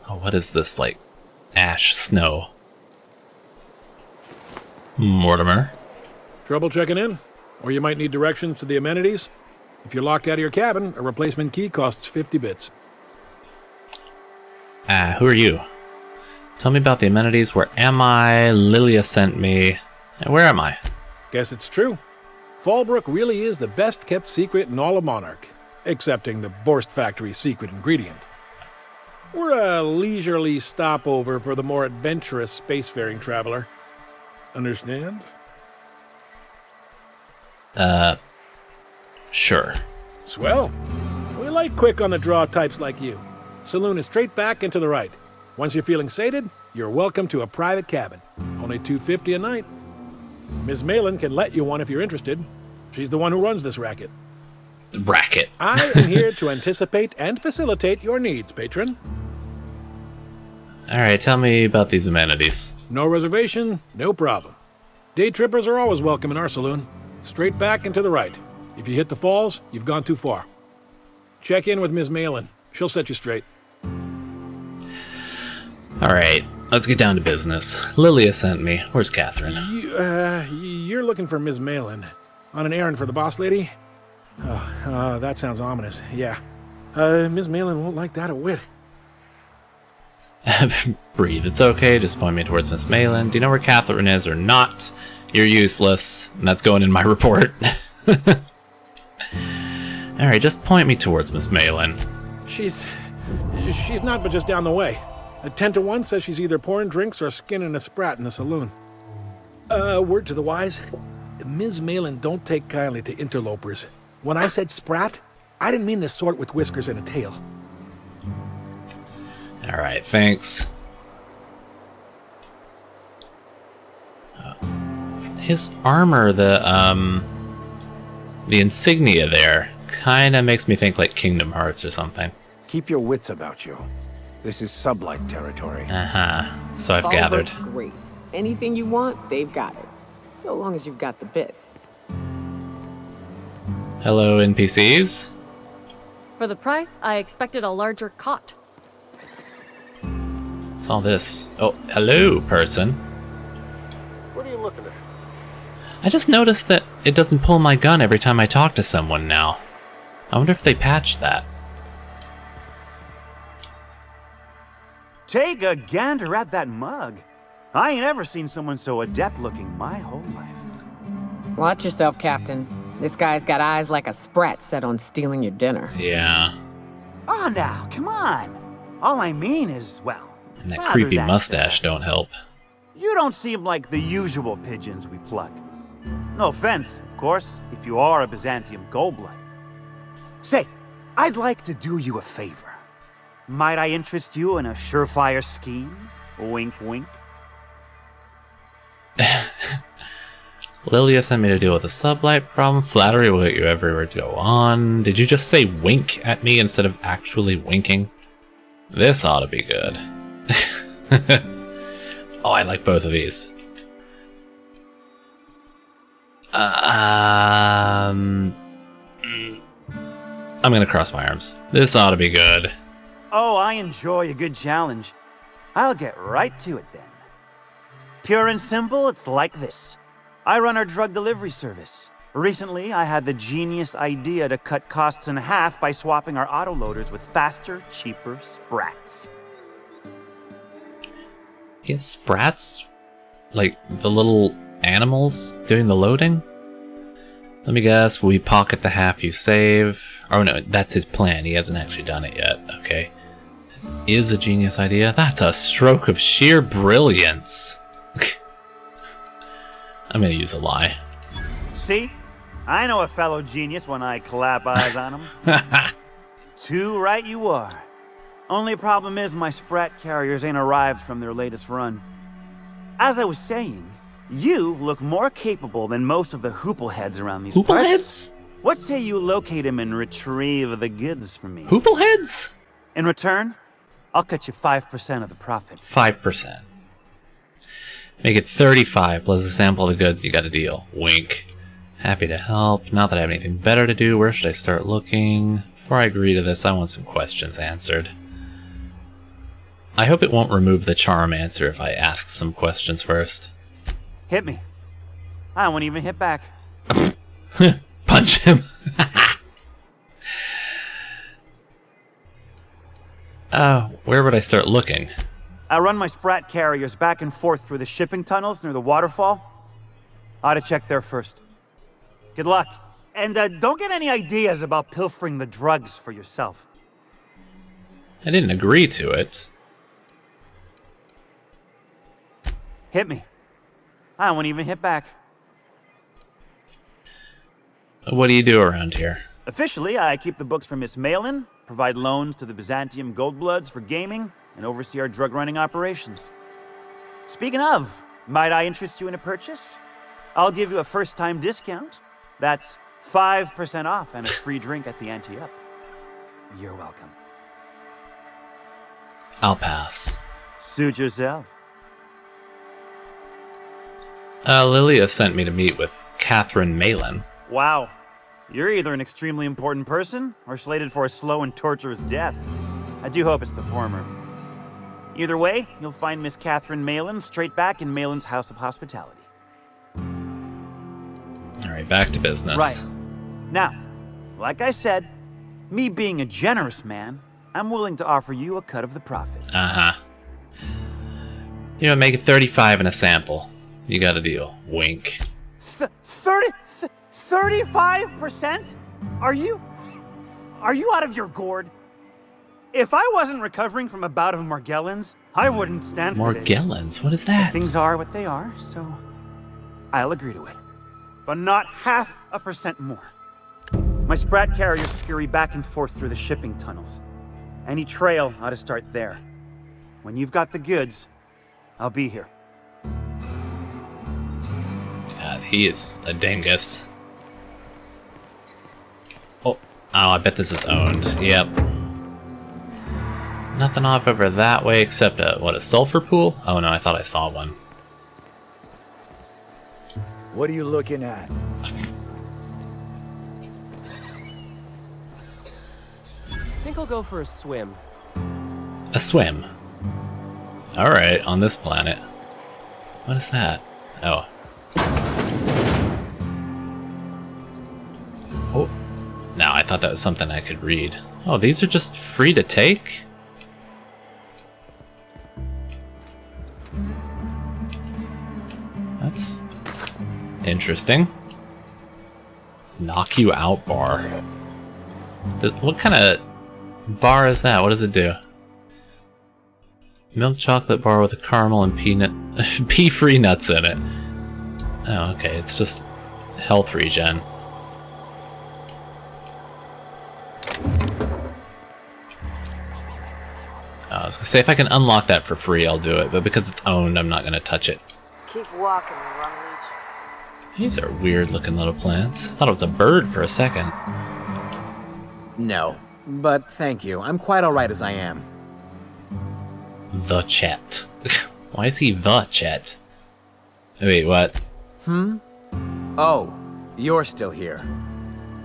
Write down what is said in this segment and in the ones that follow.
Oh, what is this, like, ash snow? Mortimer? Trouble checking in? Or you might need directions to the amenities? If you're locked out of your cabin, a replacement key costs 50 bits. Who are you? Tell me about the amenities. Where am I? Lilia sent me. Where am I? Guess it's true. Fallbrook really is the best kept secret in all of Monarch, excepting the Borst Factory's secret ingredient. We're a leisurely stopover for the more adventurous spacefaring traveler. Understand? Sure. Swell. We like quick on the draw types like you. Saloon is straight back and to the right. Once you're feeling sated, you're welcome to a private cabin. Only $250 a night. Ms. Malin can let you one if you're interested. She's the one who runs this racket. Racket. I am here to anticipate and facilitate your needs, patron. Alright, tell me about these amenities. No reservation, no problem. Day trippers are always welcome in our saloon. Straight back and to the right. If you hit the falls, you've gone too far. Check in with Ms. Malin. She'll set you straight. Alright, let's get down to business. Lilia sent me. Where's Catherine? You're looking for Ms. Malin. On an errand for the boss lady? Oh, that sounds ominous. Yeah. Ms. Malin won't like that a whit. Breathe, it's okay. Just point me towards Miss Malin. Do you know where Catherine is or not? You're useless. And that's going in my report. Alright, just point me towards Miss Malin. She's not but just down the way. A 10 to 1 says she's either pouring drinks or skinning a sprat in the saloon. Word to the wise, Ms. Malin don't take kindly to interlopers. When I said sprat, I didn't mean the sort with whiskers and a tail. Alright, thanks. His armor, the insignia there, kinda makes me think like Kingdom Hearts or something. Keep your wits about you. This is sublight territory. So I've gathered. Fallbrook's great. Anything you want, they've got it. So long as you've got the bits. Hello, NPCs? For the price, I expected a larger cot. What's all this? Oh, hello, person. What are you looking at? I just noticed that it doesn't pull my gun every time I talk to someone now. I wonder if they patched that. Take a gander at that mug. I ain't ever seen someone so adept looking my whole life. Watch yourself, Captain. This guy's got eyes like a sprat set on stealing your dinner. Yeah. Oh, now, come on. All I mean is, well... And that rather creepy than mustache don't help. You don't seem like the usual pigeons we pluck. No offense, of course, if you are a Byzantium goldblood. Say, I'd like to do you a favor. Might I interest you in a surefire scheme? Wink, wink. Lilia sent me to deal with a sublight problem. Flattery will get you everywhere to go on. Did you just say wink at me instead of actually winking? This ought to be good. Oh, I like both of these. I'm gonna cross my arms. This ought to be good. Oh, I enjoy a good challenge. I'll get right to it then. Pure and simple, it's like this. I run our drug delivery service. Recently, I had the genius idea to cut costs in half by swapping our autoloaders with faster, cheaper sprats. Get sprats? Like the little animals doing the loading? Let me guess, we pocket the half you save. Oh no, that's his plan. He hasn't actually done it yet. Okay. Is a genius idea? That's a stroke of sheer brilliance. I'm gonna use a lie. See? I know a fellow genius when I clap eyes on him. Too right you are. Only problem is my sprat carriers ain't arrived from their latest run. As I was saying, you look more capable than most of the hoopleheads around these parts. Hoopleheads? What say you locate him and retrieve the goods for me? Hoopleheads? In return, I'll cut you 5% of the profit. 5%. Make it 35 plus a sample of the goods. You got a deal. Wink. Happy to help. Not that I have anything better to do. Where should I start looking? Before I agree to this, I want some questions answered. I hope it won't remove the charm answer if I ask some questions first. Hit me. I won't even hit back. Punch him. Where would I start looking? I run my Sprat carriers back and forth through the shipping tunnels near the waterfall. Ought to check there first. Good luck. And don't get any ideas about pilfering the drugs for yourself. I didn't agree to it. Hit me. I won't even hit back. What do you do around here? Officially, I keep the books for Miss Malin, provide loans to the Byzantium Goldbloods for gaming, and oversee our drug-running operations. Speaking of, might I interest you in a purchase? I'll give you a first-time discount. That's 5% off and a free drink at the ante-up. You're welcome. I'll pass. Suit yourself. Lilia sent me to meet with Catherine Malin. Wow. You're either an extremely important person or slated for a slow and torturous death. I do hope it's the former. Either way, you'll find Miss Catherine Malin straight back in Malin's House of Hospitality. Alright, back to business. Right. Now, like I said, me being a generous man, I'm willing to offer you a cut of the profit. Uh-huh. You know, make it 35 in a sample. You got a deal. Wink. 35%? Are you out of your gourd? If I wasn't recovering from a bout of Morgellons, I wouldn't stand for this. Morgellons? What is that? Things are what they are, so I'll agree to it. But not 0.5% more. My Sprat carriers scurry back and forth through the shipping tunnels. Any trail ought to start there. When you've got the goods, I'll be here. God, he is a dingus. Oh, I bet this is owned. Yep. Nothing off over that way except a sulfur pool? Oh no, I thought I saw one. What are you looking at? I think I'll go for a swim. A swim. Alright, on this planet. What is that? Oh. Oh. No, I thought that was something I could read. Oh, these are just free to take? That's interesting. Knock you out bar. What kind of bar is that? What does it do? Milk chocolate bar with a caramel and peanut pea-free nuts in it. Oh, okay. It's just health regen. I was gonna say if I can unlock that for free, I'll do it. But because it's owned, I'm not gonna touch it. Keep walking, Run Leech. These are weird-looking little plants. I thought it was a bird for a second. No, but thank you. I'm quite alright as I am. The Chet. Why is he the Chet? Wait, what? Oh, you're still here.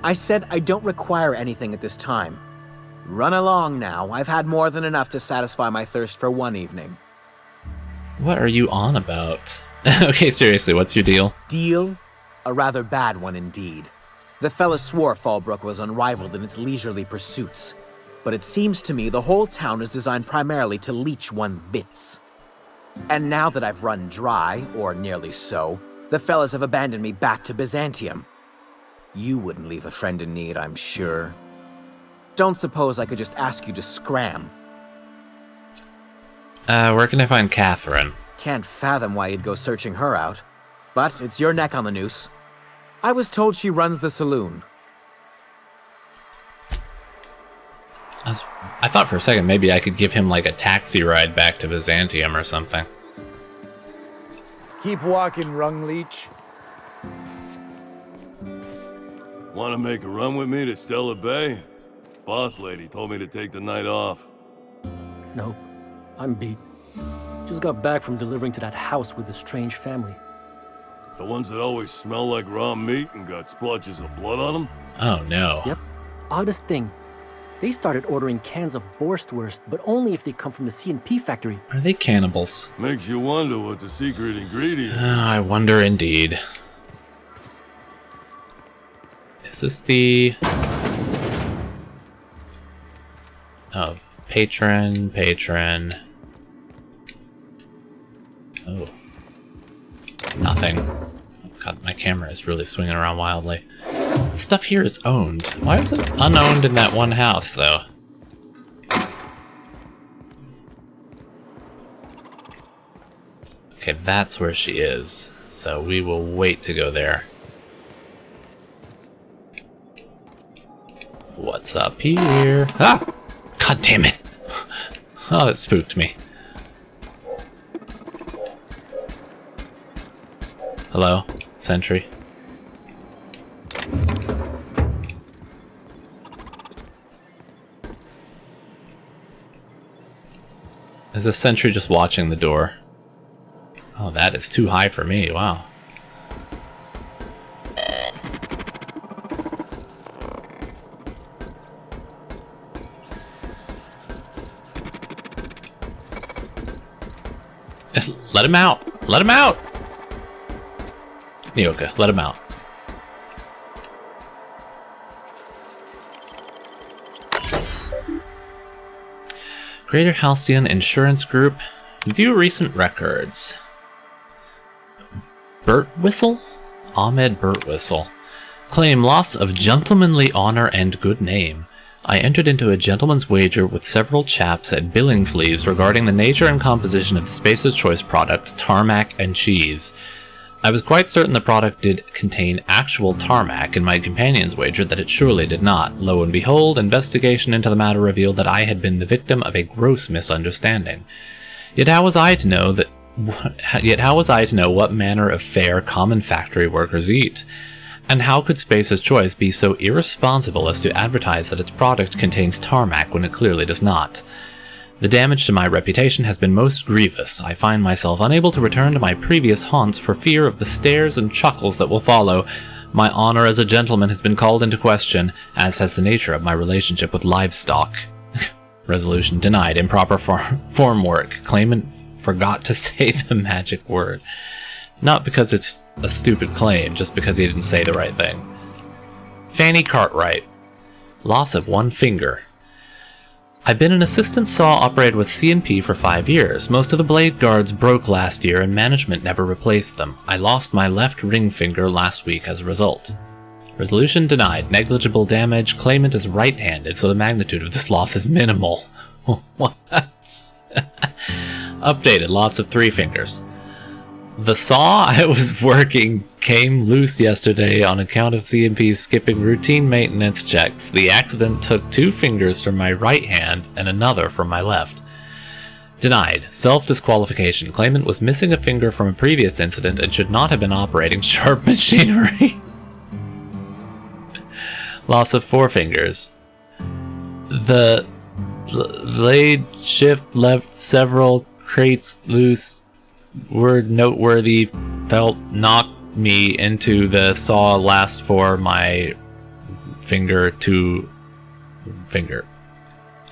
I said I don't require anything at this time. Run along now. I've had more than enough to satisfy my thirst for one evening. What are you on about? Okay, seriously, what's your deal? Deal? A rather bad one indeed. The fella swore Fallbrook was unrivaled in its leisurely pursuits. But it seems to me the whole town is designed primarily to leech one's bits. And now that I've run dry, or nearly so, the fellas have abandoned me back to Byzantium. You wouldn't leave a friend in need, I'm sure. Don't suppose I could just ask you to scram. Where can I find Catherine? Can't fathom why you'd go searching her out. But it's your neck on the noose. I was told she runs the saloon. I thought for a second maybe I could give him like a taxi ride back to Byzantium or something. Keep walking, Rung Leech. Want to make a run with me to Stella Bay? Boss lady told me to take the night off. Nope. I'm beat. Just got back from delivering to that house with the strange family. The ones that always smell like raw meat and got splotches of blood on them? Oh no. Yep. Oddest thing. They started ordering cans of Borstwurst, but only if they come from the C&P factory. Are they cannibals? Makes you wonder what the secret ingredient is. I wonder indeed. Is this the... Oh, patron. Oh. Nothing. God, my camera is really swinging around wildly. Stuff here is owned. Why is it unowned in that one house, though? Okay, that's where she is. So we will wait to go there. What's up here? Ah! God damn it! Oh, that spooked me. Hello, sentry. Is the sentry just watching the door? Oh, that is too high for me, wow. Let him out! Let him out! Nyoka, let him out. Greater Halcyon Insurance Group. View recent records. Birtwhistle? Ahmed Birtwhistle. Claim loss of gentlemanly honor and good name. I entered into a gentleman's wager with several chaps at Billingsley's regarding the nature and composition of the Spacer's Choice products, tarmac and cheese. I was quite certain the product did contain actual tarmac, and my companions wagered that it surely did not. Lo and behold, investigation into the matter revealed that I had been the victim of a gross misunderstanding. Yet how was I to know what manner of fare common factory workers eat? And how could Spacer's Choice be so irresponsible as to advertise that its product contains tarmac when it clearly does not? The damage to my reputation has been most grievous. I find myself unable to return to my previous haunts for fear of the stares and chuckles that will follow. My honor as a gentleman has been called into question, as has the nature of my relationship with livestock. Resolution denied. Improper form work. Claimant forgot to say the magic word. Not because it's a stupid claim, just because he didn't say the right thing. Fanny Cartwright. Loss of one finger. I've been an assistant saw operator with C&P for 5 years. Most of the blade guards broke last year and management never replaced them. I lost my left ring finger last week as a result. Resolution denied. Negligible damage. Claimant is right-handed, so the magnitude of this loss is minimal. What? Updated. Loss of 3 fingers. The saw I was working came loose yesterday on account of C&P skipping routine maintenance checks. The accident took 2 fingers from my right hand and another from my left. Denied. Self-disqualification. Claimant was missing a finger from a previous incident and should not have been operating sharp machinery. Loss of 4 fingers. The blade shift left several crates loose. Word noteworthy. Felt knocked me into the saw last for my finger to finger.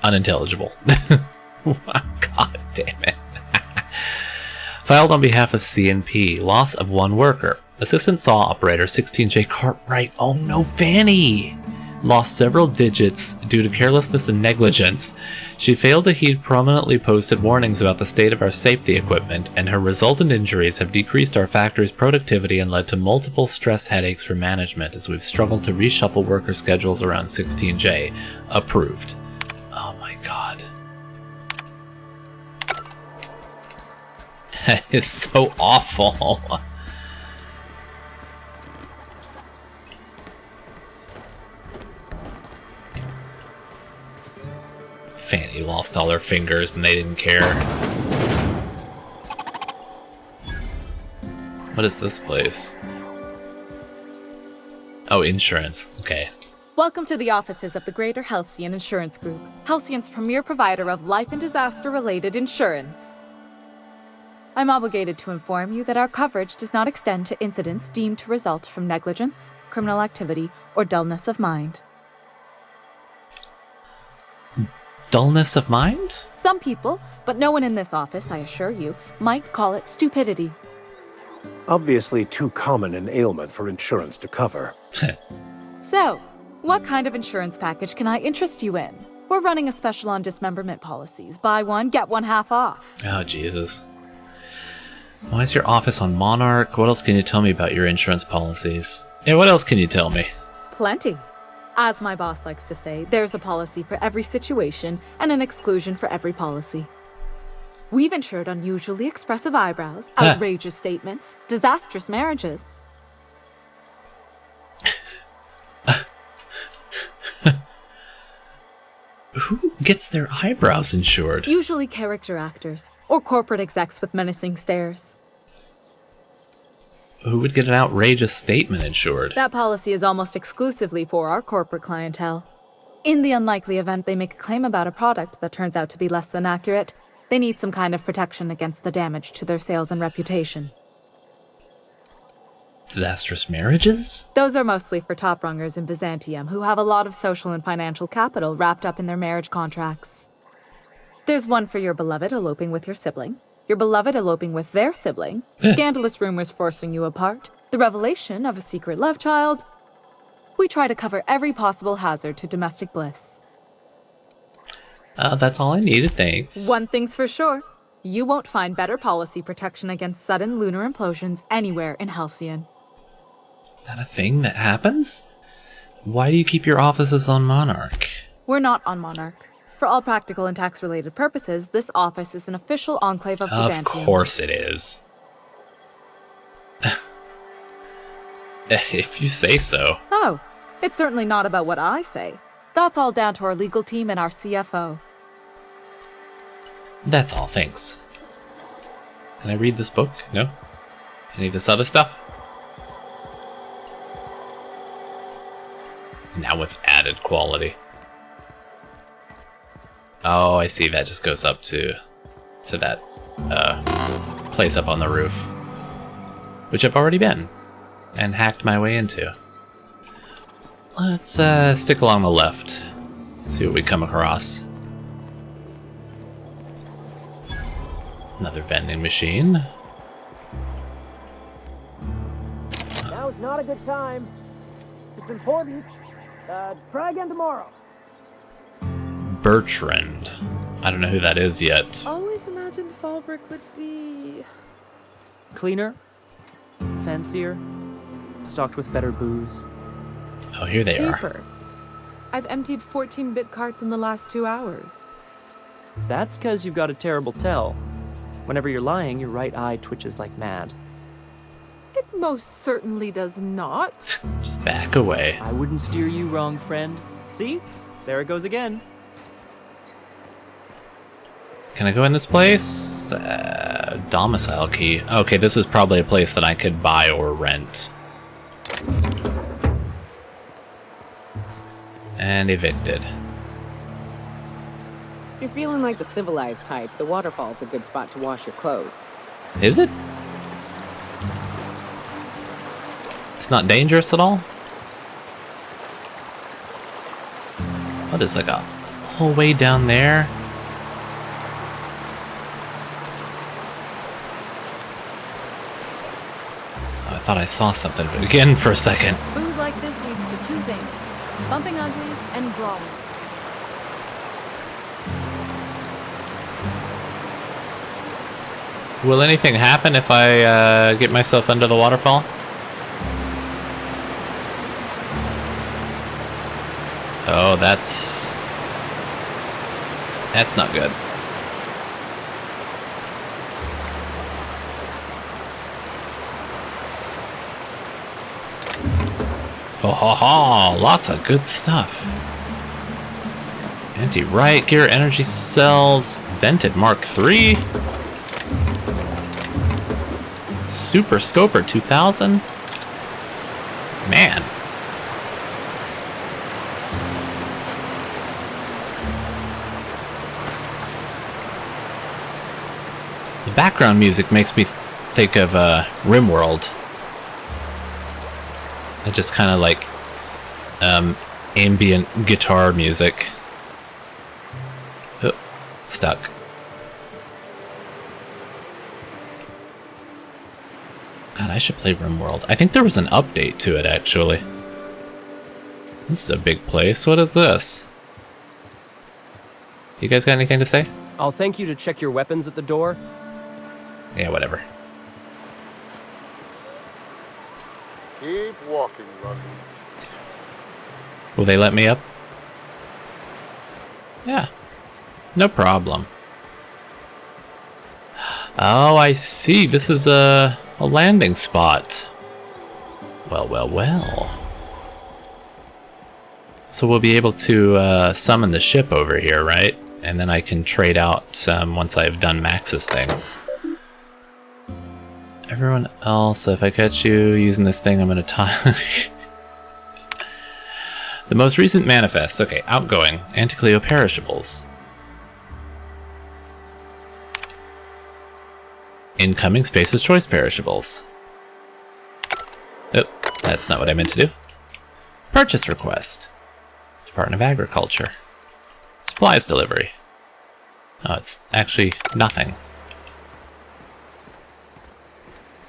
Unintelligible. God damn it. Filed on behalf of C&P. Loss of 1 worker. Assistant saw operator 16J Cartwright. Oh no, Fanny! Lost several digits due to carelessness and negligence. She failed to heed prominently posted warnings about the state of our safety equipment, and her resultant injuries have decreased our factory's productivity and led to multiple stress headaches for management as we've struggled to reshuffle worker schedules around 16J. Approved. Oh my god. That is so awful. Fanny lost all her fingers and they didn't care. What is this place? Oh, insurance. Okay. Welcome to the offices of the Greater Halcyon Insurance Group, Halcyon's premier provider of life and disaster-related insurance. I'm obligated to inform you that our coverage does not extend to incidents deemed to result from negligence, criminal activity, or dullness of mind. dullness of mind? Some people, but no one in this office, I assure you, might call it stupidity. Obviously too common an ailment for insurance to cover. So, what kind of insurance package can I interest you in? We're running a special on dismemberment policies. Buy one, get one half off. Oh, Jesus. Why is your office on Monarch? What else can you tell me about your insurance policies? Yeah, what else can you tell me? Plenty. As my boss likes to say, there's a policy for every situation and an exclusion for every policy. We've insured unusually expressive eyebrows, outrageous statements, disastrous marriages. Who gets their eyebrows insured? Usually character actors, or corporate execs with menacing stares. Who would get an outrageous statement insured? That policy is almost exclusively for our corporate clientele. In the unlikely event they make a claim about a product that turns out to be less than accurate, they need some kind of protection against the damage to their sales and reputation. Disastrous marriages? Those are mostly for top rungers in Byzantium who have a lot of social and financial capital wrapped up in their marriage contracts. There's one for your beloved eloping with your sibling, your beloved eloping with their sibling, scandalous rumors forcing you apart, the revelation of a secret love child. We try to cover every possible hazard to domestic bliss. That's all I needed, thanks. One thing's for sure. You won't find better policy protection against sudden lunar implosions anywhere in Halcyon. Is that a thing that happens? Why do you keep your offices on Monarch? We're not on Monarch. For all practical and tax-related purposes, this office is an official enclave of Byzantium. Of course it is. If you say so. Oh, it's certainly not about what I say. That's all down to our legal team and our CFO. That's all, thanks. Can I read this book? No? Any of this other stuff? Now with added quality. Oh, I see. That just goes up to that place up on the roof, which I've already been and hacked my way into. Let's stick along the left, see what we come across. Another vending machine. Now's not a good time. It's important. Try again tomorrow. Bertrand. I don't know who that is yet. Always imagined Fallbrook would be cleaner, fancier, stocked with better booze. Oh, here they cheaper. are. I've emptied 14-bit carts in the last 2 hours. That's because you've got a terrible tell. Whenever you're lying, your right eye twitches like mad. It most certainly does not. Just back away. I wouldn't steer you wrong, friend. See? There it goes again. Can I go in this place? Domicile key. Okay, this is probably a place that I could buy or rent. And evicted. If you're feeling like the civilized type, the waterfall's a good spot to wash your clothes. Is it? It's not dangerous at all? What is like a whole way down there? Oh, I thought I saw something, but again for a second. Booze like this leads to two things: bumping uglies and brawling. Will anything happen if I get myself under the waterfall? Oh, that's not good. Oh ha ha! Lots of good stuff. Anti-riot gear, energy cells, vented Mark III. Super Scoper 2000. Man. The background music makes me think of RimWorld. It just kind of like ambient guitar music. stuck. God, I should play RimWorld. I think there was an update to it, actually. This is a big place. What is this? You guys got anything to say? I'll thank you to check your weapons at the door. Yeah, whatever. Keep walking, Rodney. Will they let me up? Yeah. No problem. Oh, I see. This is a landing spot. Well, well, well. So we'll be able to summon the ship over here, right? And then I can trade out once I've done Max's thing. Everyone else, if I catch you using this thing, I'm gonna talk. The most recent manifest. Okay, outgoing. Anticleo perishables. Incoming Space's Choice perishables. Oh, that's not what I meant to do. Purchase request. Department of Agriculture. Supplies delivery. Oh, it's actually nothing.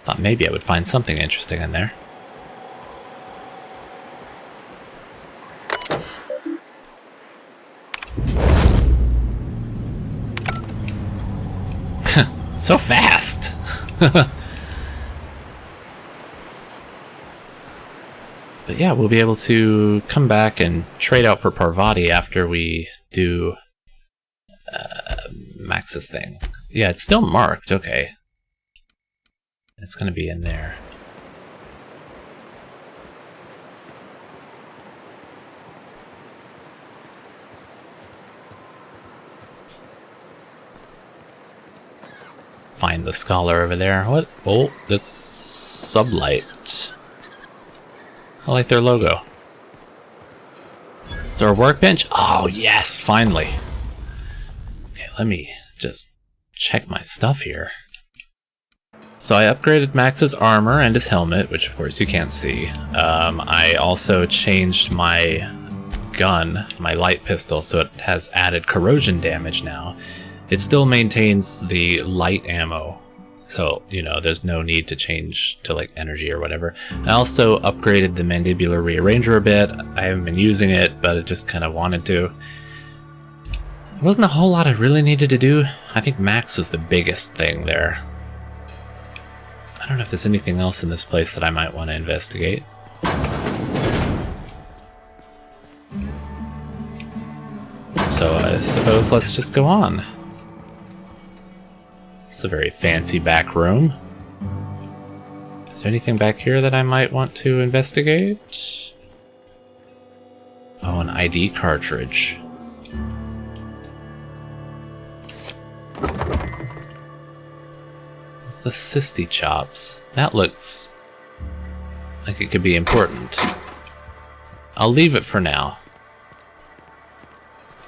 Thought maybe I would find something interesting in there. So fast! But yeah, we'll be able to come back and trade out for Parvati after we do Max's thing. Yeah, it's still marked, okay. It's gonna be in there. Find the scholar over there. What? Oh, that's Sublight. I like their logo. Is there a workbench? Oh, yes, finally. Okay, let me just check my stuff here. So I upgraded Max's armor and his helmet, which of course you can't see. I also changed my gun, my light pistol, so it has added corrosion damage now. It still maintains the light ammo, so, you know, there's no need to change to, like, energy or whatever. I also upgraded the mandibular rearranger a bit. I haven't been using it, but I just kind of wanted to. There wasn't a whole lot I really needed to do. I think Max was the biggest thing there. I don't know if there's anything else in this place that I might want to investigate. So I suppose let's just go on. It's a very fancy back room. Is there anything back here that I might want to investigate? Oh, an ID cartridge. What's the Sisty Chops? That looks like it could be important. I'll leave it for now.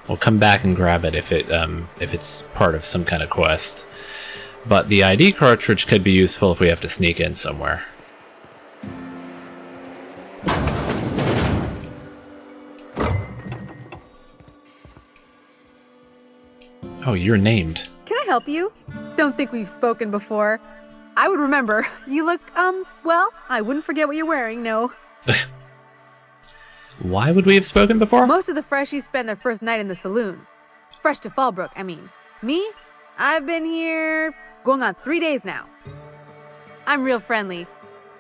We'll come back and grab it if it's part of some kind of quest. But the ID cartridge could be useful if we have to sneak in somewhere. Oh, you're named. Can I help you? Don't think we've spoken before. I would remember. You look, well, I wouldn't forget what you're wearing, no. Why would we have spoken before? Most of the freshies spend their first night in the saloon. Fresh to Fallbrook, I mean. Me? I've been here going on 3 days now. I'm real friendly.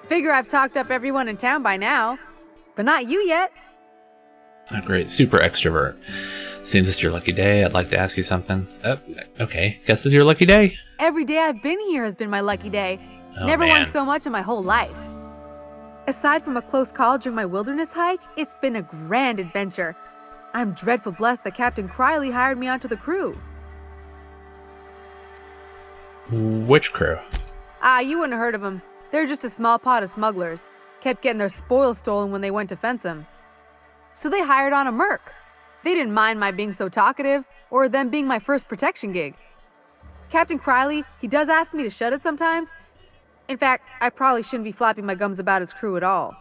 Figure I've talked up everyone in town by now. But not you yet. Oh, great. Super extrovert. Seems it's your lucky day. I'd like to ask you something. Okay. Guess it's your lucky day. Every day I've been here has been my lucky day. Oh, Never man. won so much in my whole life. Aside from a close call during my wilderness hike, it's been a grand adventure. I'm dreadful blessed that Captain Criley hired me onto the crew. Which crew? You wouldn't have heard of them. They're just a small pot of smugglers. Kept getting their spoils stolen when they went to fence them. So they hired on a merc. They didn't mind my being so talkative, or them being my first protection gig. Captain Criley, he does ask me to shut it sometimes. In fact, I probably shouldn't be flapping my gums about his crew at all.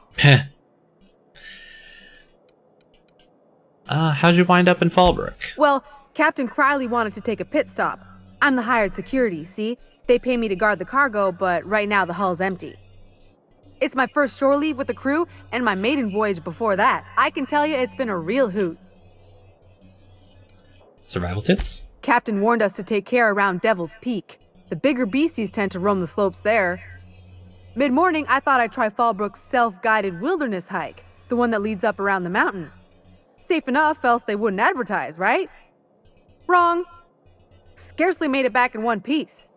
How'd you wind up in Fallbrook? Well, Captain Criley wanted to take a pit stop. I'm the hired security, see? They pay me to guard the cargo, but right now the hull's empty. It's my first shore leave with the crew and my maiden voyage before that. I can tell you it's been a real hoot. Survival tips? Captain warned us to take care around Devil's Peak. The bigger beasties tend to roam the slopes there. Mid-morning, I thought I'd try Fallbrook's self-guided wilderness hike, the one that leads up around the mountain. Safe enough, else they wouldn't advertise, right? Wrong. Scarcely made it back in one piece.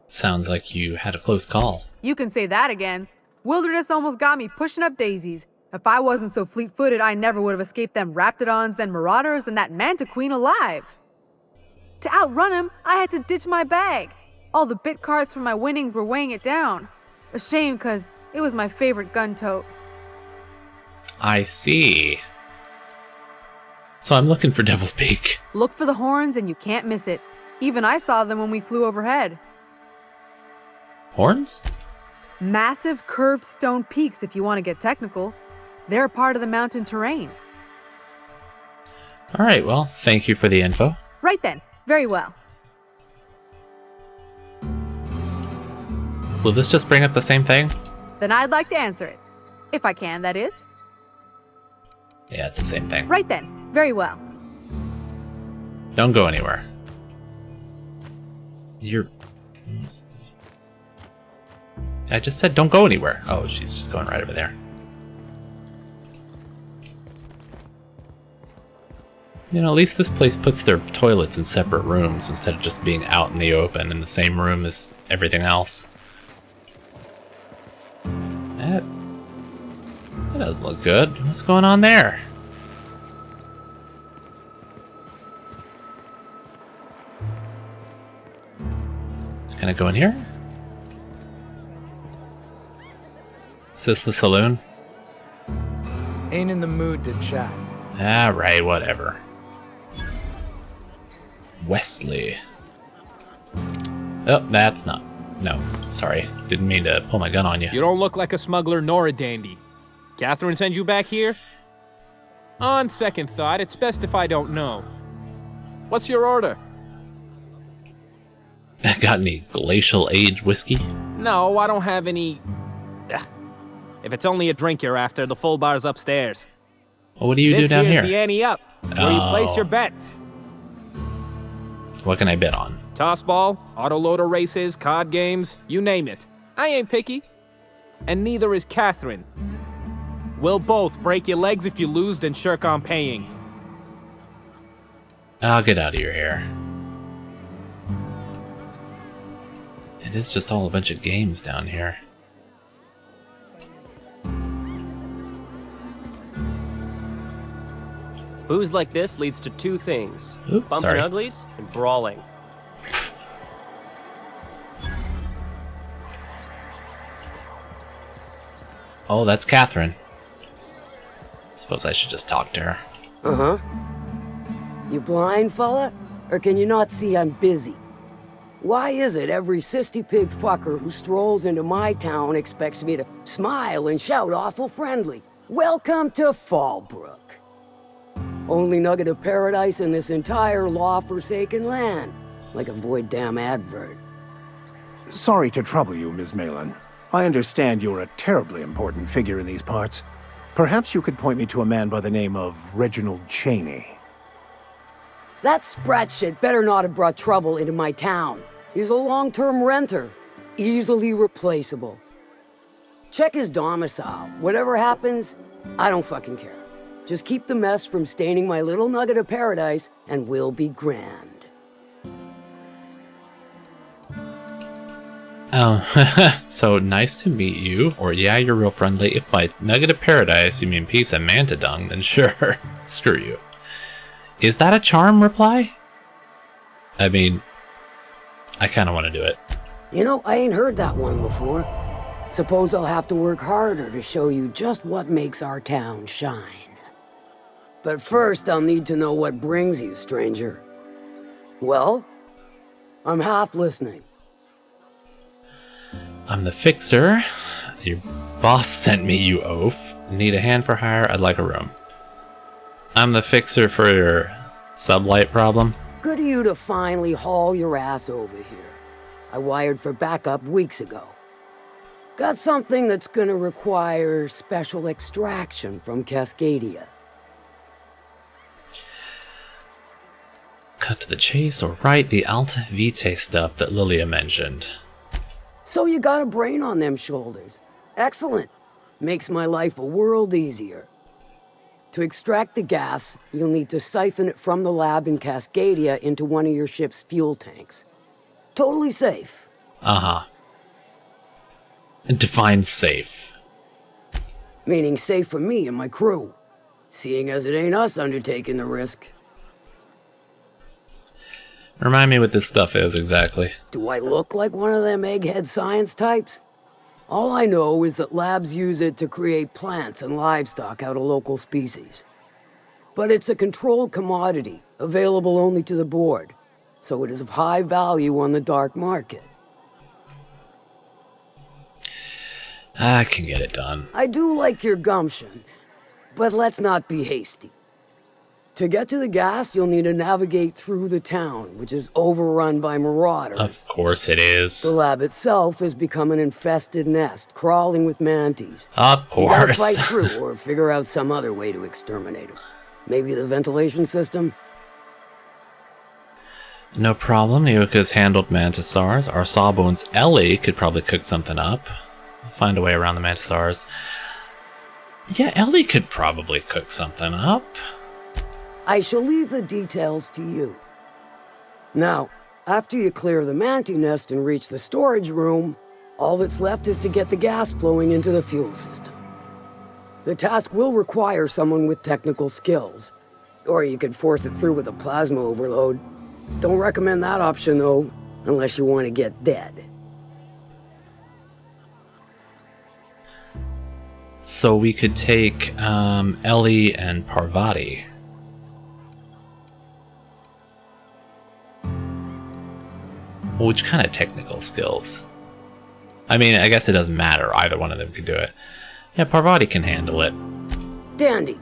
Sounds like you had a close call. You can say that again. Wilderness almost got me pushing up daisies. If I wasn't so fleet-footed, I never would have escaped them raptidons, then marauders, and that manta queen alive. To outrun him, I had to ditch my bag. All the bit cards from my winnings were weighing it down. A shame, cause it was my favorite gun tote. I see. So I'm looking for Devil's Peak. Look for the horns and you can't miss it. Even I saw them when we flew overhead. Horns? Massive curved stone peaks if you want to get technical. They're part of the mountain terrain. Alright, well, thank you for the info. Right then. Very well. Will this just bring up the same thing? Then I'd like to answer it. If I can, that is. Yeah, it's the same thing. Right then. Very well. Don't go anywhere. I just said don't go anywhere. Oh, she's just going right over there. You know, at least this place puts their toilets in separate rooms instead of just being out in the open in the same room as everything else. That does look good. What's going on there? Can I go in here? Is this the saloon? Ain't in the mood to chat. Ah, right, whatever. Wesley. Oh, that's not. No, sorry. Didn't mean to pull my gun on you. You don't look like a smuggler nor a dandy. Catherine send you back here? On second thought, it's best if I don't know. What's your order? Got any glacial age whiskey? No, I don't have any... If it's only a drink you're after, the full bar's upstairs. Well, what do you do down here? This here's the ante up, where you place your bets. What can I bet on? Toss ball, autoloader races, card games, you name it. I ain't picky. And neither is Catherine. We'll both break your legs if you lose, then shirk on paying. I'll get out of your hair. It is just all a bunch of games down here. Booze like this leads to two things. Oops, bumping sorry. uglies and brawling. Oh, that's Catherine. Suppose I should just talk to her. Uh-huh. You blind, fella? Or can you not see I'm busy? Why is it every sissy pig fucker who strolls into my town expects me to smile and shout awful friendly? Welcome to Fallbrook. Only nugget of paradise in this entire law-forsaken land. Like a void damn advert. Sorry to trouble you, Ms. Malin. I understand you're a terribly important figure in these parts. Perhaps you could point me to a man by the name of Reginald Chaney. That sprat shit better not have brought trouble into my town. He's a long-term renter. Easily replaceable. Check his domicile. Whatever happens, I don't fucking care. Just keep the mess from staining my little nugget of paradise, and we'll be grand. Oh, so nice to meet you. Or yeah, you're real friendly. If by nugget of paradise you mean piece of manta dung, then sure. Screw you. Is that a charm reply? I mean, I kind of want to do it. You know, I ain't heard that one before. Suppose I'll have to work harder to show you just what makes our town shine. But first, I'll need to know what brings you, stranger. Well, I'm half listening. I'm the fixer. Your boss sent me, you oaf. Need a hand for hire? I'd like a room. I'm the fixer for your sublight problem. Good of you to finally haul your ass over here. I wired for backup weeks ago. Got something that's gonna require special extraction from Cascadia. Cut to the chase, or right, the Alta Vitae stuff that Lilia mentioned. So you got a brain on them shoulders. Excellent. Makes my life a world easier. To extract the gas, you'll need to siphon it from the lab in Cascadia into one of your ship's fuel tanks. Totally safe. Uh-huh. Define safe. Meaning safe for me and my crew. Seeing as it ain't us undertaking the risk. Remind me what this stuff is exactly. Do I look like one of them egghead science types? All I know is that labs use it to create plants and livestock out of local species. But it's a controlled commodity, available only to the board, so it is of high value on the dark market. I can get it done. I do like your gumption, but let's not be hasty. To get to the gas, you'll need to navigate through the town, which is overrun by marauders. Of course it is. The lab itself has become an infested nest, crawling with mantis. Of course. You gotta fight through or figure out some other way to exterminate them. Maybe the ventilation system? No problem. Nyoka's handled mantisaurs. Our Sawbones Ellie could probably cook something up. Find a way around the mantisaurs. Yeah, Ellie could probably cook something up. I shall leave the details to you. Now, after you clear the mantis nest and reach the storage room, all that's left is to get the gas flowing into the fuel system. The task will require someone with technical skills, or you could force it through with a plasma overload. Don't recommend that option though, unless you want to get dead. So we could take Ellie and Parvati. Which kind of technical skills? I mean, I guess it doesn't matter. Either one of them could do it. Yeah, Parvati can handle it. Dandy.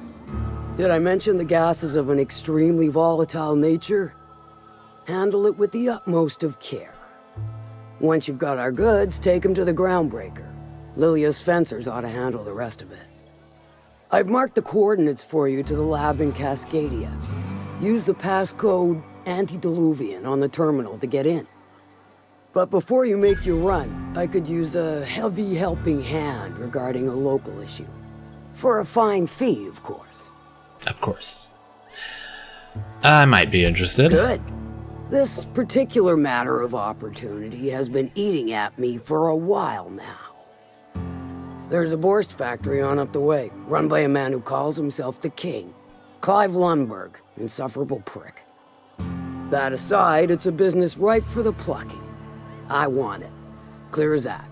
Did I mention the gas is of an extremely volatile nature? Handle it with the utmost of care. Once you've got our goods, take them to the groundbreaker. Lilia's fencers ought to handle the rest of it. I've marked the coordinates for you to the lab in Cascadia. Use the passcode Antediluvian on the terminal to get in. But before you make your run, I could use a heavy helping hand regarding a local issue. For a fine fee, of course. Of course. I might be interested. Good. This particular matter of opportunity has been eating at me for a while now. There's a Borst factory on up the way, run by a man who calls himself the King. Clive Lundberg, insufferable prick. That aside, it's a business ripe for the plucking. I want it. Clear as that.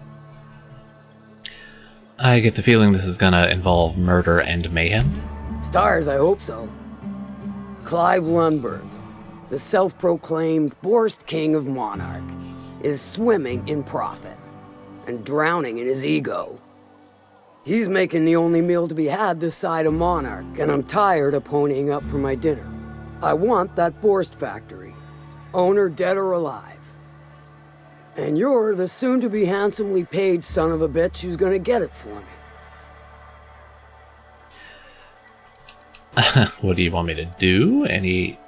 I get the feeling this is gonna involve murder and mayhem. Stars, I hope so. Clive Lundberg, the self-proclaimed Borst King of Monarch, is swimming in profit and drowning in his ego. He's making the only meal to be had this side of Monarch, and I'm tired of ponying up for my dinner. I want that Borst factory, owner dead or alive. And you're the soon-to-be handsomely paid son of a bitch who's gonna get it for me. What do you want me to do? Any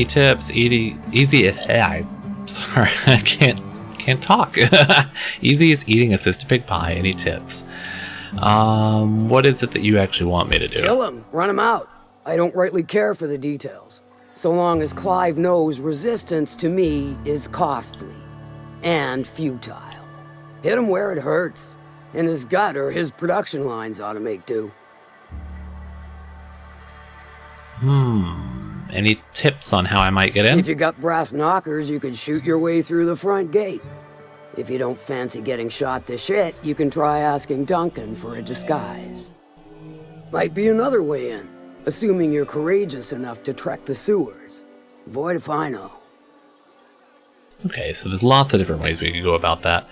tips? Easy. I'm sorry, I can't talk. Easy as eating a cystic pig pie. Any tips? What is it that you actually want me to do? Kill him. Run him out. I don't rightly care for the details. So long as Clive knows resistance to me is costly. And futile. Hit him where it hurts. In his gut or his production lines ought to make do. Any tips on how I might get in? If you got brass knockers, you could shoot your way through the front gate. If you don't fancy getting shot to shit, you can try asking Duncan for a disguise. Might be another way in, assuming you're courageous enough to trek the sewers. Void if I know. Okay, so there's lots of different ways we could go about that.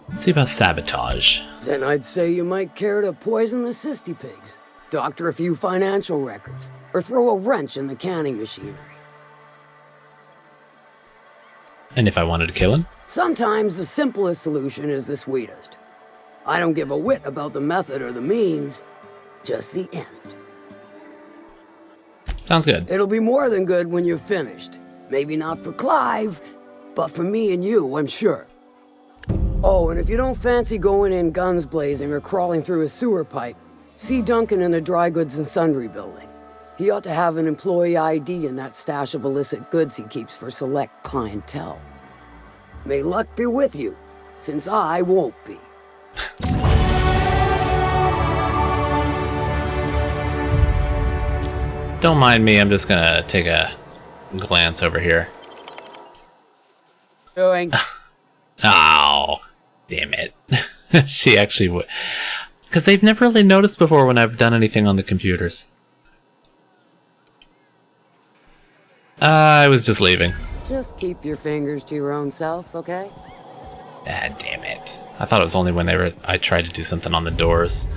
Let's see about sabotage. Then I'd say you might care to poison the cysty pigs. doctor a few financial records, or throw a wrench in the canning machinery. And if I wanted to kill him? Sometimes the simplest solution is the sweetest. I don't give a whit about the method or the means, just the end. Sounds good. It'll be more than good when you're finished. Maybe not for Clive, but for me and you, I'm sure. Oh, and if you don't fancy going in guns blazing or crawling through a sewer pipe, see Duncan in the dry goods and sundry building. He ought to have an employee ID in that stash of illicit goods he keeps for select clientele. May luck be with you, since I won't be. Don't mind me, I'm just gonna take a glance over here. Doing. Oh, damn it. She actually would. Because they've never really noticed before when I've done anything on the computers. I was just leaving. Just keep your fingers to your own self, okay? Ah, damn it. I thought it was only whenever I tried to do something on the doors.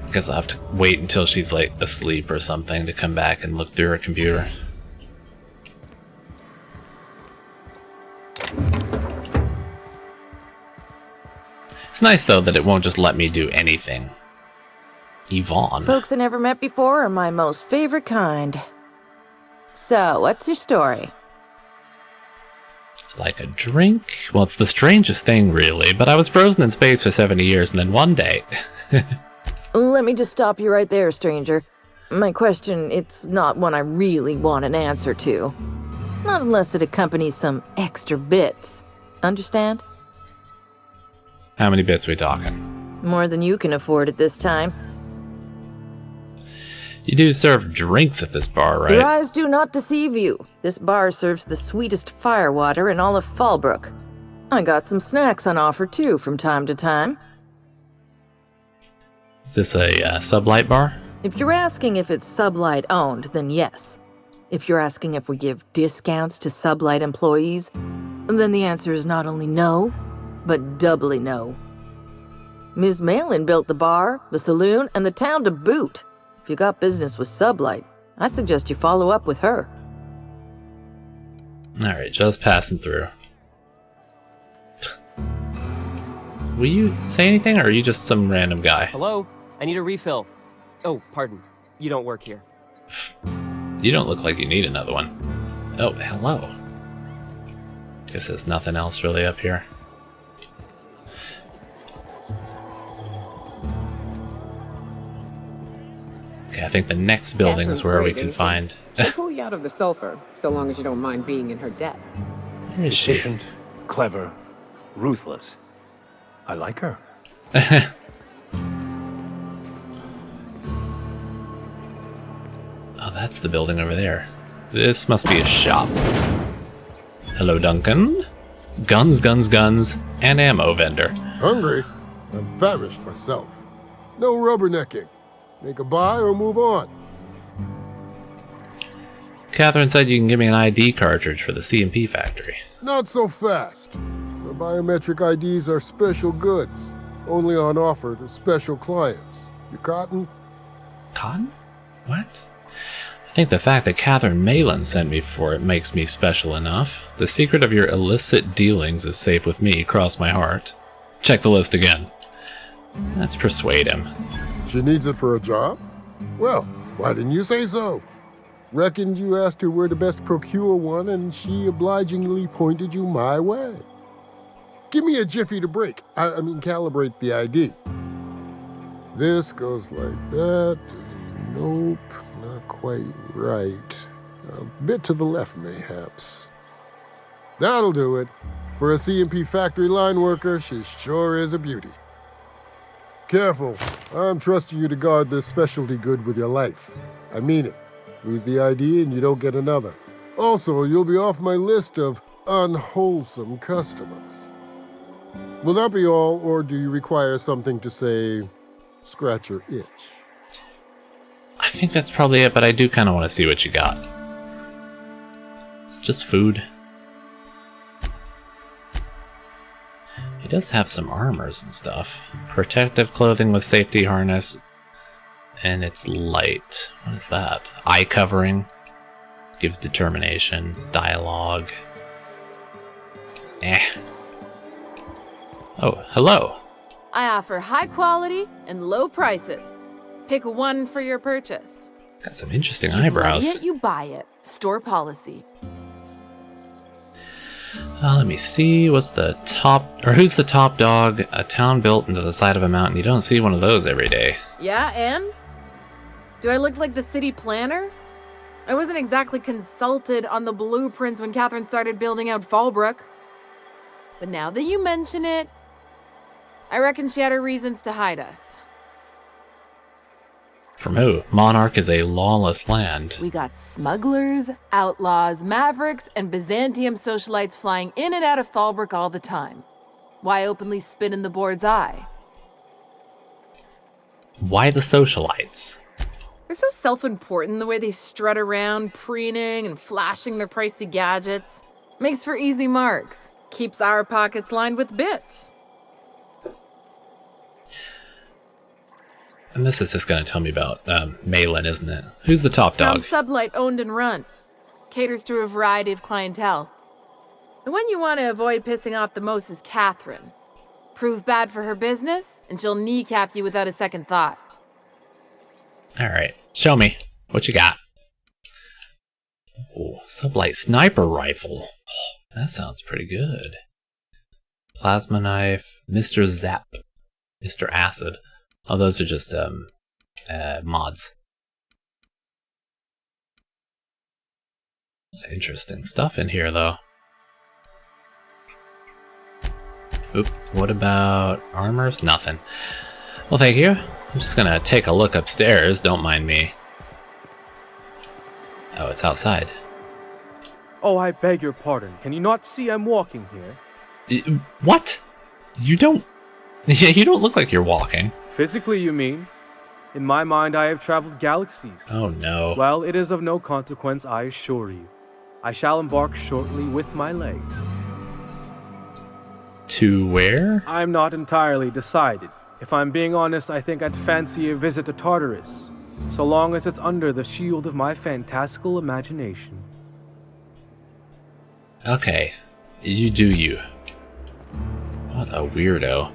Because I'll have to wait until she's like asleep or something to come back and look through her computer. It's nice though that it won't just let me do anything. Yvonne. Folks I never met before are my most favorite kind. So, what's your story? Like a drink? Well, it's the strangest thing, really, but I was frozen in space for 70 years, and then one day... Let me just stop you right there, stranger. My question, it's not one I really want an answer to. Not unless it accompanies some extra bits. Understand? How many bits we talking? More than you can afford at this time. You do serve drinks at this bar, right? Your eyes do not deceive you. This bar serves the sweetest firewater in all of Fallbrook. I got some snacks on offer, too, from time to time. Is this a sublight bar? If you're asking if it's Sublight owned, then yes. If you're asking if we give discounts to Sublight employees, then the answer is not only no, but doubly no. Ms. Malin built the bar, the saloon, and the town to boot. If you got business with Sublight, I suggest you follow up with her. Alright, just passing through. Will you say anything, or are you just some random guy? Hello? I need a refill. Oh, pardon. You don't work here. You don't look like you need another one. Oh, hello. Guess there's nothing else really up here. Okay, I think the next building is where we can find... She'll pull you out of the sulfur, so long as you don't mind being in her debt. Where is she? Efficient, clever, ruthless. I like her. Oh, that's the building over there. This must be a shop. Hello, Duncan. Guns, guns, guns, and ammo vendor. Hungry? I'm famished myself. No rubbernecking. Make a buy or move on. Catherine said you can give me an ID cartridge for the C&P factory. Not so fast. The biometric IDs are special goods, only on offer to special clients. You cotton? Cotton? What? I think the fact that Catherine Malin sent me for it makes me special enough. The secret of your illicit dealings is safe with me, cross my heart. Check the list again. Let's persuade him. She needs it for a job? Well, why didn't you say so? Reckoned you asked her where to best procure one, and she obligingly pointed you my way. Give me a jiffy to break. I mean, calibrate the ID. This goes like that. Nope, not quite right. A bit to the left, mayhaps. That'll do it. For a C&P factory line worker, she sure is a beauty. Careful. I'm trusting you to guard this specialty good with your life. I mean it. Lose the ID and you don't get another. Also, you'll be off my list of unwholesome customers. Will that be all, or do you require something to say, scratch your itch? I think that's probably it, but I do kind of want to see what you got. It's just food. He does have some armors and stuff. Protective clothing with safety harness. and it's light. What is that? Eye covering. Gives determination. Dialogue. Oh, hello. I offer high quality and low prices. Pick one for your purchase. Got some interesting You want eyebrows. it, you buy it. Store policy. Let me see. What's the top, or who's the top dog? A town built into the side of a mountain. You don't see one of those every day. Yeah, and? Do I look like the city planner? I wasn't exactly consulted on the blueprints when Catherine started building out Fallbrook. But now that you mention it, I reckon she had her reasons to hide us. From who? Monarch is a lawless land. We got smugglers, outlaws, mavericks, and Byzantium socialites flying in and out of Fallbrook all the time. Why openly spit in the board's eye? Why the socialites? They're so self-important the way they strut around, preening and flashing their pricey gadgets. Makes for easy marks. Keeps our pockets lined with bits. And this is just going to tell me about Malin, isn't it? Who's the top dog? Town Sublight owned and run. Caters to a variety of clientele. The one you want to avoid pissing off the most is Catherine. Prove bad for her business, and she'll kneecap you without a second thought. Alright, show me. What you got? Oh, Sublight sniper rifle. Oh, that sounds pretty good. Plasma knife, Mr. Zap, Mr. Acid. Oh, those are just mods. Interesting stuff in here, though. Oop, what about armors? Nothing. Well, thank you. I'm just gonna take a look upstairs, don't mind me. Oh, it's outside. Oh, I beg your pardon. Can you not see I'm walking here? What? You don't... Yeah, you don't look like you're walking. Physically, you mean? In my mind, I have traveled galaxies. Oh, no. Well, it is of no consequence, I assure you. I shall embark shortly with my legs. To where? I'm not entirely decided. If I'm being honest, I think I'd fancy a visit to Tartarus, so long as it's under the shield of my fantastical imagination. Okay. You do you. What a weirdo.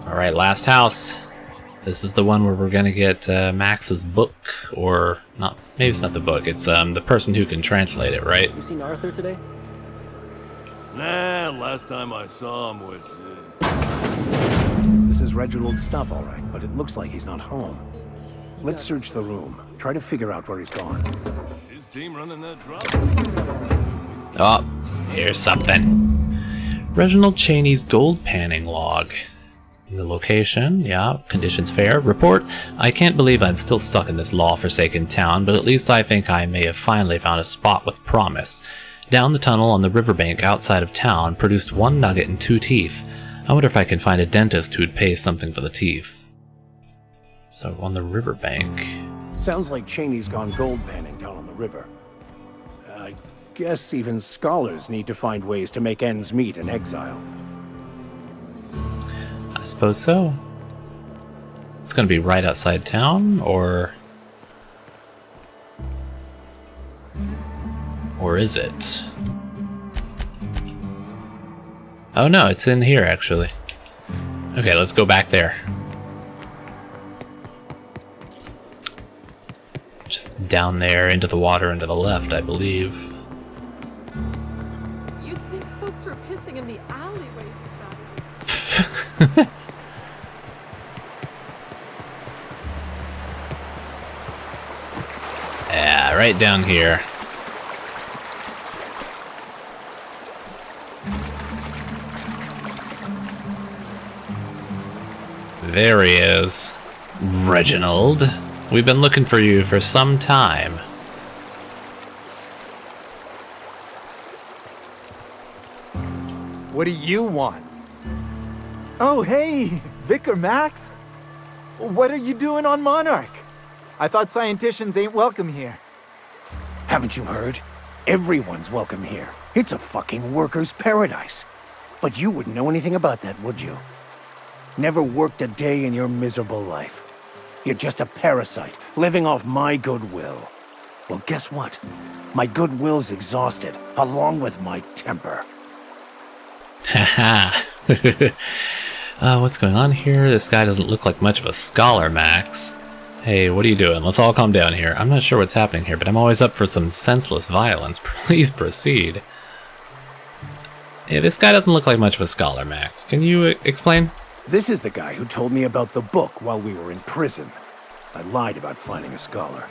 Alright, last house. This is the one where we're gonna get Max's book, or not, maybe it's not the book, it's the person who can translate it, right? You seen Arthur today? Nah, last time I saw him was... This is Reginald's stuff, all right, but it looks like he's not home. Let's search the room. Try to figure out where he's gone. His team running that drop? Oh, here's something. Reginald Chaney's gold panning log. The location, yeah, conditions fair. Report, I can't believe I'm still stuck in this law-forsaken town, but at least I think I may have finally found a spot with promise. Down the tunnel on the riverbank outside of town, produced 1 nugget and 2 teeth. I wonder if I can find a dentist who'd pay something for the teeth. So, on the riverbank. Sounds like Chaney's gone gold panning down on the river. I guess even scholars need to find ways to make ends meet in exile. I suppose so. It's gonna be right outside town, or is it? Oh no, it's in here actually. Okay, let's go back there. Just down there into the water and to the left, I believe. You'd think folks were pissing in the alleyways. Yeah, right down here. There he is. Reginald. We've been looking for you for some time. What do you want? Oh, hey, Vicar Max. What are you doing on Monarch? I thought scienticians ain't welcome here. Haven't you heard? Everyone's welcome here. It's a fucking worker's paradise. But you wouldn't know anything about that, would you? Never worked a day in your miserable life. You're just a parasite, living off my goodwill. Well, guess what? My goodwill's exhausted, along with my temper. Haha. What's going on here? This guy doesn't look like much of a scholar, Max. Hey, what are you doing? Let's all calm down here. I'm not sure what's happening here, but I'm always up for some senseless violence. Please proceed. Yeah, this guy doesn't look like much of a scholar, Max. Can you explain? This is the guy who told me about the book while we were in prison. I lied about finding a scholar.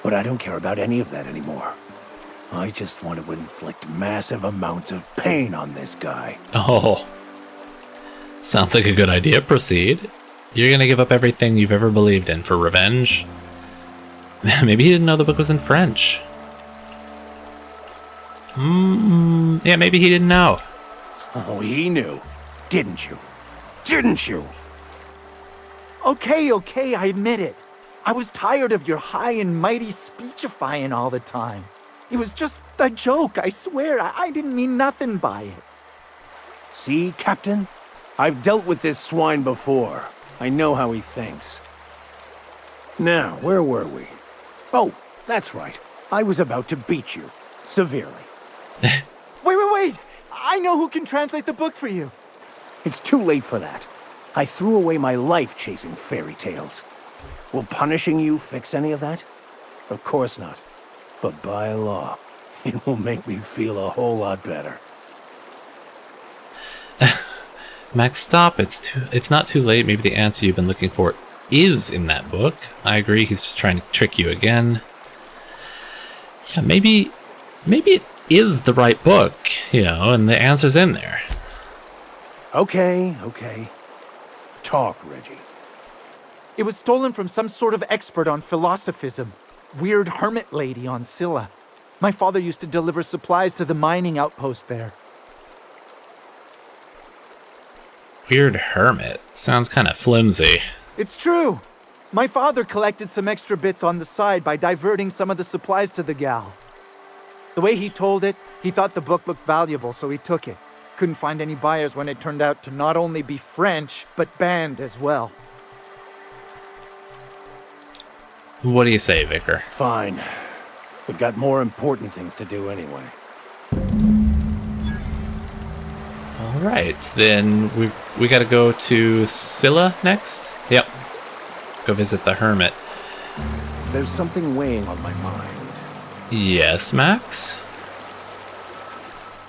But I don't care about any of that anymore. I just want to inflict massive amounts of pain on this guy. Oh. Sounds like a good idea. Proceed. You're gonna give up everything you've ever believed in for revenge? Maybe he didn't know the book was in French. Yeah, maybe he didn't know. Oh, he knew. Didn't you? Didn't you? Okay, I admit it. I was tired of your high and mighty speechifying all the time. It was just a joke, I swear. I didn't mean nothing by it. See, Captain? I've dealt with this swine before. I know how he thinks. Now, where were we? Oh, that's right. I was about to beat you. Severely. Wait! I know who can translate the book for you. It's too late for that. I threw away my life chasing fairy tales. Will punishing you fix any of that? Of course not. But by law, it will make me feel a whole lot better. Max, stop. It's not too late. Maybe the answer you've been looking for is in that book. I agree, he's just trying to trick you again. Yeah, maybe it is the right book, and the answer's in there. Okay. Talk, Reggie. It was stolen from some sort of expert on philosophism. Weird hermit lady on Scylla. My father used to deliver supplies to the mining outpost there. Weird hermit. Sounds kind of flimsy. It's true. My father collected some extra bits on the side by diverting some of the supplies to the gal. The way he told it, he thought the book looked valuable, so he took it. Couldn't find any buyers when it turned out to not only be French, but banned as well. What do you say, Vicar? Fine. We've got more important things to do anyway. Alright, then we gotta go to Scylla next? Yep. Go visit the hermit. There's something weighing on my mind. Yes, Max?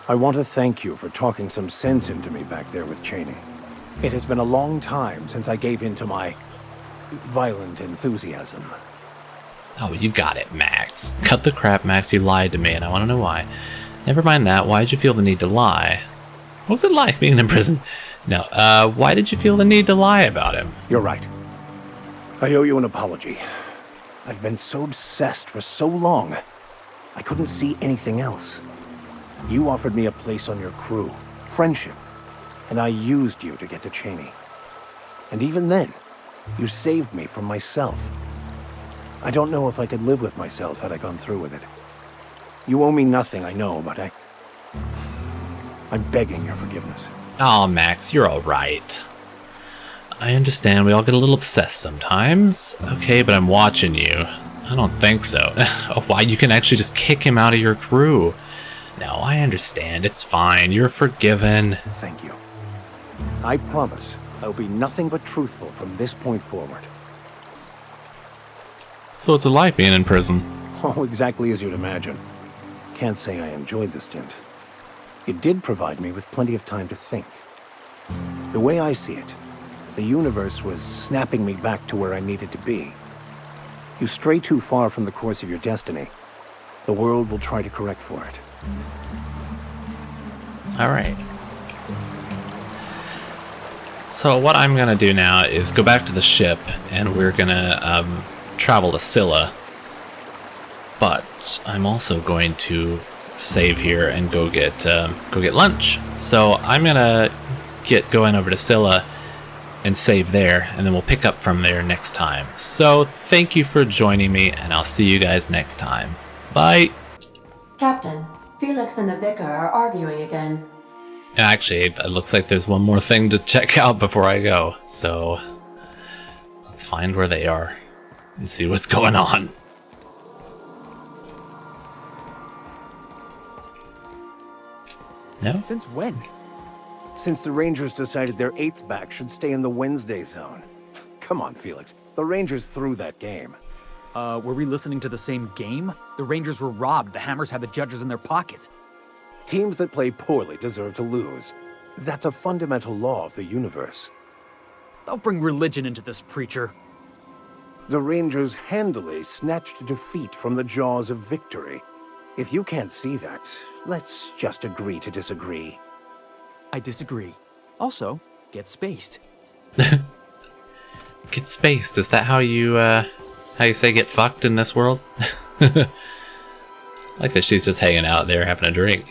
I want to thank you for talking some sense into me back there with Chaney. It has been a long time since I gave in to my violent enthusiasm. Oh, you got it, Max. Cut the crap, Max. You lied to me, and I want to know why. Never mind that. Why did you feel the need to lie? What was it like being in prison? No, why did you feel the need to lie about him? You're right. I owe you an apology. I've been so obsessed for so long, I couldn't see anything else. You offered me a place on your crew, friendship, and I used you to get to Chaney. And even then, you saved me from myself. I don't know if I could live with myself had I gone through with it. You owe me nothing, I know, but I'm begging your forgiveness. Oh, Max, you're alright. I understand we all get a little obsessed sometimes. Okay, but I'm watching you. I don't think so. Why, you can actually just kick him out of your crew. No, I understand. It's fine. You're forgiven. Thank you. I promise I'll be nothing but truthful from this point forward. So what's it like being in prison? Oh, exactly as you'd imagine. Can't say I enjoyed the stint. It did provide me with plenty of time to think. The way I see it, the universe was snapping me back to where I needed to be. You stray too far from the course of your destiny, the world will try to correct for it. Alright. So what I'm gonna do now is go back to the ship, and we're gonna travel to Scylla. But I'm also going to save here and go get lunch. So I'm gonna get going over to Scylla and save there, and then we'll pick up from there next time. So thank you for joining me, and I'll see you guys next time. Bye! Captain, Felix and the Vicar are arguing again. Actually, it looks like there's one more thing to check out before I go. So let's find where they are and see what's going on. No? Since when? Since the Rangers decided their 8th back should stay in the Wednesday zone. Come on, Felix. The Rangers threw that game. Were we listening to the same game? The Rangers were robbed. The Hammers had the judges in their pockets. Teams that play poorly deserve to lose. That's a fundamental law of the universe. Don't bring religion into this, preacher. The Rangers handily snatched defeat from the jaws of victory. If you can't see that, let's just agree to disagree. I disagree. Also, get spaced. Get spaced. Is that how you say get fucked in this world? Like that she's just hanging out there having a drink.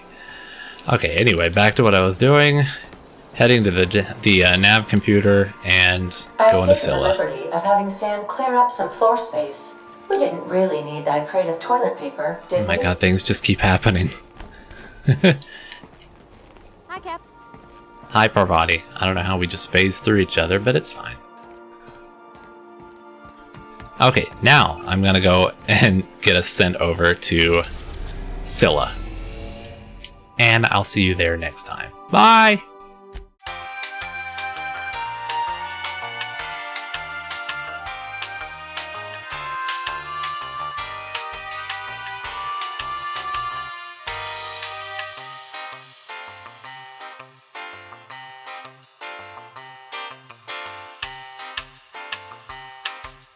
Okay, anyway, back to what I was doing. Heading to the nav computer and going to Scylla. I've taken the liberty of having Sam clear up some floor space. We didn't really need that crate of toilet paper, did we? Oh my god, things just keep happening. Hi, Cap. Hi, Parvati. I don't know how we just phased through each other, but it's fine. Okay, now I'm gonna go and get us sent over to Scylla. And I'll see you there next time. Bye!